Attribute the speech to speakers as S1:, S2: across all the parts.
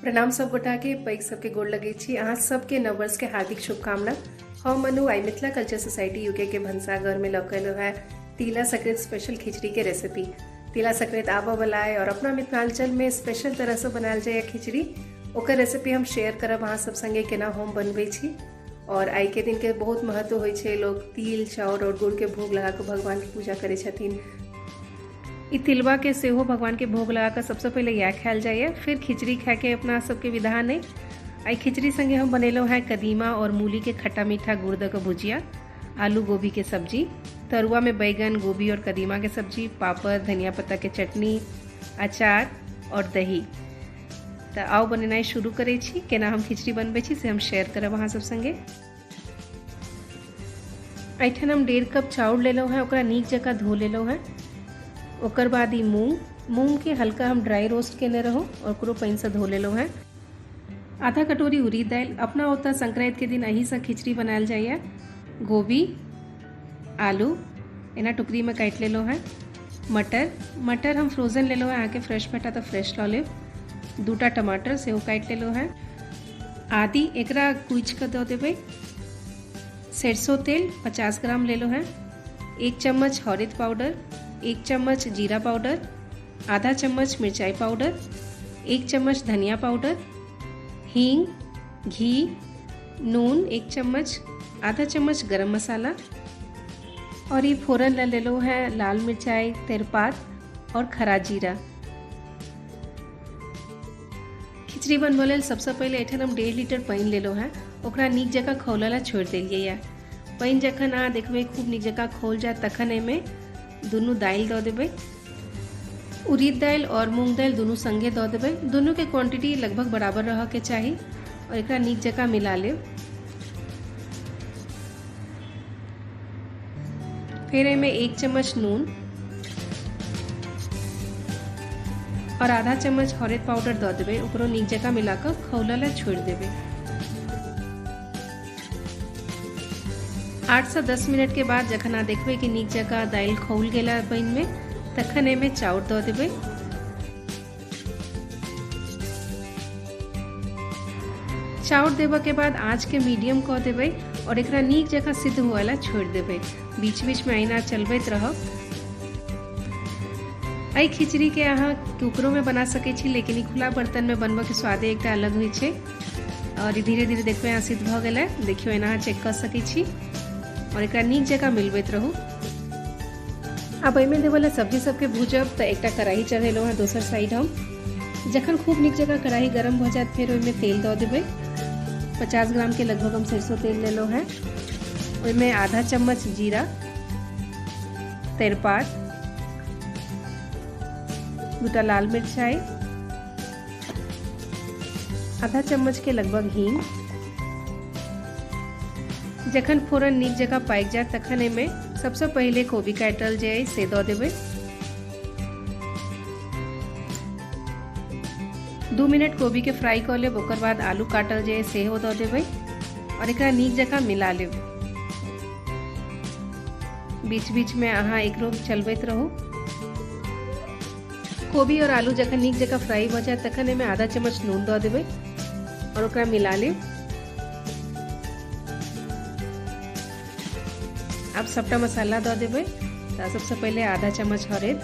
S1: प्रणाम सब गोटा के पैघ सबके गोड़ लगे छी। अहाँ सबके नव वर्ष के हार्दिक शुभकामना। हम मनु आई मिथिला कल्चर सोसाइटी यूके के भंसाघर में लौकल है तिला संक्रांति स्पेशल खिचड़ी के रेसिपी। तिला संक्रांति आबऽ वाला है और अपना मिथिलांचल में स्पेशल तरह से बनायल जाए खिचड़ी, ओकर रेसिपी हम शेयर करब अहाँ सब संगे केना हम बनबै छी। और आई के दिन के बहुत महत्व होइ छै, लोग तिल चाउर और गुड़ के भोग लगा के भगवान की पूजा करे छथिन। ई तिलवा के सेहो भगवान के भोग लगा कर सबसे पहले यह खायल जाए, फिर खिचड़ी खाए के अपना सबके विधान है। आई खिचड़ी संगे हम बनेलो है कदीमा और मूली के खट्टा मीठा गुड़ द के भुजिया, आलू गोभी के सब्जी, तरुआ में बैगन गोभी और कदीमा के सब्जी, पापड़ धनिया पत्ता के चटनी, अचार और दही। तो आओ बनेनाई शुरू करे छी। केना हम खिचड़ी बनबै छी से हम शेयर करब अहाँ सब संगे। एठन हम 1.5 कप चाउर लेलो है, ओकरा नीक जगह धो लेलो है। ओकर बाद ई मूंग के हल्का हम ड्राई रोस्ट केने रहो और ओकरो पानी से धो लेलो है। आधा कटोरी उड़ीद दाल, अपना ओतऽ संक्रांति के दिन अही से खिचड़ी बनायल जाइए। गोभी आलू एना टुकड़ी में काट लेलो है। मटर हम फ्रोजन लेलो है, अहाँ के फ्रेश भेटा तो फ्रेश लऽ लेब। 2टा टमाटर सेहो काट लेलो है। आदि एकरा कुचि के दऽ देबै। सरसों तेल 50 ग्राम लेलो है। 1 चम्मच हरद पाउडर, 1 चम्मच जीरा पाउडर, आधा चम्मच मिर्चाई पाउडर, 1 चम्मच धनिया पाउडर, हींग, घी, नून 1 चम्मच, आधा चम्मच गरम मसाला और ये फोरन ले लो है लाल मिर्चाई, तेजपात और खरा जीरा। खिचड़ी बनबऽ लेल सबसे पहले एठन हम 1.5 लीटर पानी लेलो है, ओकरा नीक जगह खौलला छोड़ देलिए। पानी जखन अहाँ देखबै खूब नीक जगह खौल जाए तखन एहिमे दुनू दालि दऽ देबै। उड़ीद दालि और मूंग दालि दुनू संगे दऽ देबै। दुनू के क्वांटिटी लगभग बराबर रहऽ के चाही और एकरा नीक जगह मिला लेब। फिर एहिमे 1 चम्मच नून और आधा चम्मच हरद पाउडर दऽ देबै, ओकरो नीक जगह मिलाकर खौलला छोड़ देबै। 8 से 10 मिनट के बाद जखन अहाँ देखबै कि नीक जगह दालि खौल गेला पानि में, तखन एहिमे चाउर दऽ देबै। चाउर देबऽ के बाद आँच के मीडियम कऽ देबै और एकरा नीक जगह सिद्ध हुएला छोड़ देबै। बीच बीच में अहिना चलबैत रहब। एहि खिचड़ी के अहाँ कुकरो में बना सकै छी, लेकिन ई खुला बर्तन में बनबऽ के स्वादे एकटा अलग होइ छै। और धीरे धीरे देखबै अहाँ सिद्ध भऽ गेलै, देखियौ एना अहाँ चेक कऽ सकै छी और एकरा नीक जगह मिलबैत रहू। अब एहिमे देवला सब्जी सबके भूजब तो एकटा कढ़ाई चढ़ेलो है दोसर साइड हम। जखन खूब नीक जगह कढ़ाई गरम हो जाए फिर ओहिमे तेल दऽ देबै। 50 ग्राम के लगभग हम सरसों तेल लेलो है। ओहिमे आधा चम्मच जीरा, तेजपात, 2टा लाल मिर्चाई, आधा चम्मच के लगभग हींग। जखन फोरन नीक जगह पाकि जाए तखन एहिमे सबसे पहले कोबी काटल जे से दऽ देबै। 2 मिनट कोबी के फ्राई कऽ लेब, ओकर बाद आलू काटल जे सेहो दऽ देबै और एकरा नीक जगह मिला लेब। बीच बीच में अहाँ एकरो चलबैत रहू। कोबी और आलू जखन नीक जगह फ्राई भऽ जाए तखन एहिमे आधा चम्मच नून दऽ देबै और ओकरा मिला लेब। अब सबटा मसाला दऽ देबै। तो सबसे पहले आधा चम्मच हरद,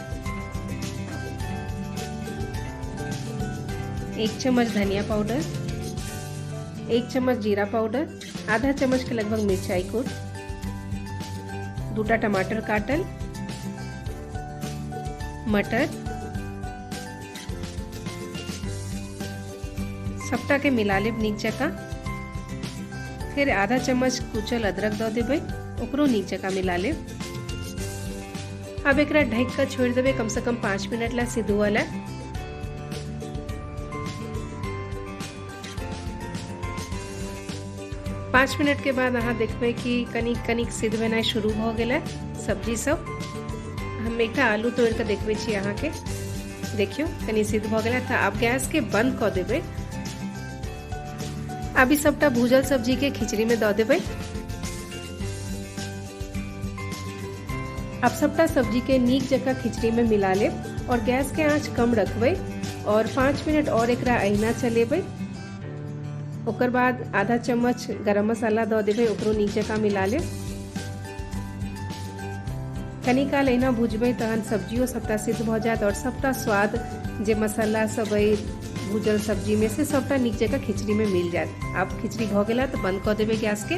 S1: 1 चम्मच धनिया पाउडर, 1 चम्मच जीरा पाउडर, आधा चम्मच के लगभग मिर्चाई कूट, 2टा टमाटर काटल, मटर, सबटा के मिला लेब नीक जगह। फिर आधा चम्मच कुचल अदरक दऽ देबै, ओकरो नीक जगह मिला लेब। अब एकरा ढक कर छोड़ देबै कम से कम 5 मिनट ला सिद्ध हुआ ला। 5 मिनट के बाद अहाँ देखबै कि कनिक कनिक सिद्ध भेनाइ शुरू भऽ गेलै सब्जी सब। हम एकटा आलू तोड़ के देखबै छी अहाँ के, देखियो कनि सिद्ध भऽ गेलै। तऽ आब गैस के बंद कऽ देबै। अब ई सबटा भूजल सब्जी के खिचड़ी में दऽ देबै। अब सबटा सब्जी के नीक जगह खिचड़ी में मिला ले और गैस के आंच कम रखबे और 5 मिनट और एकरा अहिना चलेबे। ओकर बाद आधा चम्मच गरम मसाला दो देबे, ओकरो नीक जगह मिला ले। कनी काल अहिना भुजबे तहन सब्जियों सबटा सिद्ध भ जात और सबटा स्वाद जे मसाला सब भूजल सब्जी में से सबटा नीक जगह खिचड़ी में मिल जात। अब खिचड़ी भ गेला तो बंद कर देबे गैस के।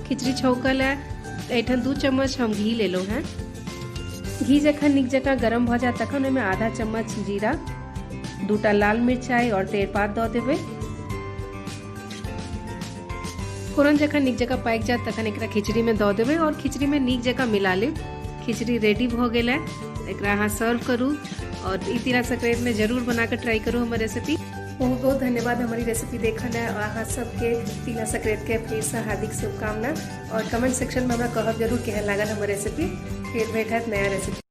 S1: खिचड़ी छौकल है, एठन 2 चम्मच हम घी ले लो हैं। घी जखन नीक जगह गरम भ जात तखन ओहिमे आधा चम्मच जीरा, 2टा लाल मिर्चाई और तेजपात दो देबे। फोरन जखन नीक जगह पाक जात तखन एकरा खिचड़ी में दो देबे और खिचड़ी में नीक जगह मिला ले। खिचड़ी रेडी भ गेल है, एकरा अहाँ सर्व करू और ई तिला संक्रांति में जरूर बना कर ट्राई करू हमारी रेसिपी। बहुत बहुत धन्यवाद हमारी रेसिपी देखल है और अहाँ सबके तिला संक्रांति के फिर से हार्दिक शुभकामना और कमेंट सेक्शन में हमरा कहब जरूर केहन लागल हमारी रेसिपी। फिर भेटत नया रेसिपी।